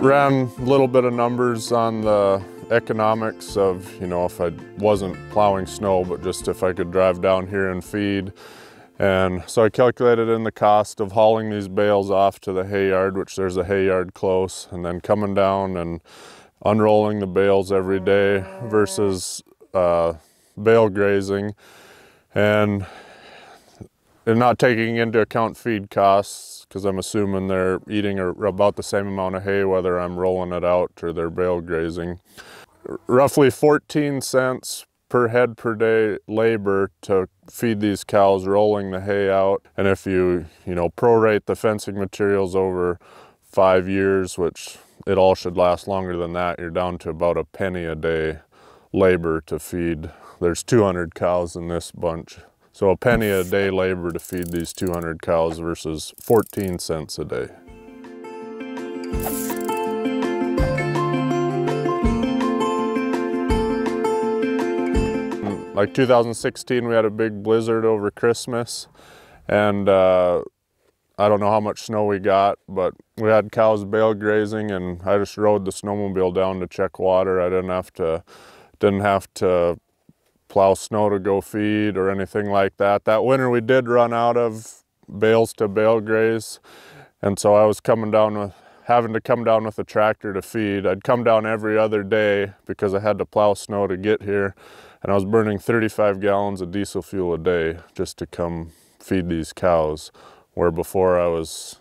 ran a little bit of numbers on the economics of, you know, if I wasn't plowing snow, but just if I could drive down here and feed. And so I calculated in the cost of hauling these bales off to the hay yard, which there's a hay yard close, and then coming down and unrolling the bales every day versus bale grazing, and not taking into account feed costs, because I'm assuming they're eating about the same amount of hay whether I'm rolling it out or they're bale grazing. Roughly 14 cents per head per day labor to feed these cows rolling the hay out. And if you prorate the fencing materials over 5 years, which it all should last longer than that, you're down to about a penny a day labor to feed. There's 200 cows in this bunch. So a penny a day labor to feed these 200 cows versus 14 cents a day. Like 2016, we had a big blizzard over Christmas, and I don't know how much snow we got, but we had cows bale grazing, and I just rode the snowmobile down to check water. I didn't have to plow snow to go feed or anything like that. That winter we did run out of bales to bale graze, and so I was having to come down with a tractor to feed. I'd come down every other day because I had to plow snow to get here, and I was burning 35 gallons of diesel fuel a day just to come feed these cows, where before I was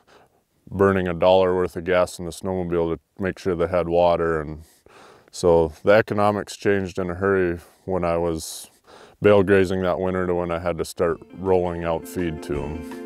burning $1 worth of gas in the snowmobile to make sure they had water. And so the economics changed in a hurry when I was bale grazing that winter to when I had to start rolling out feed to them.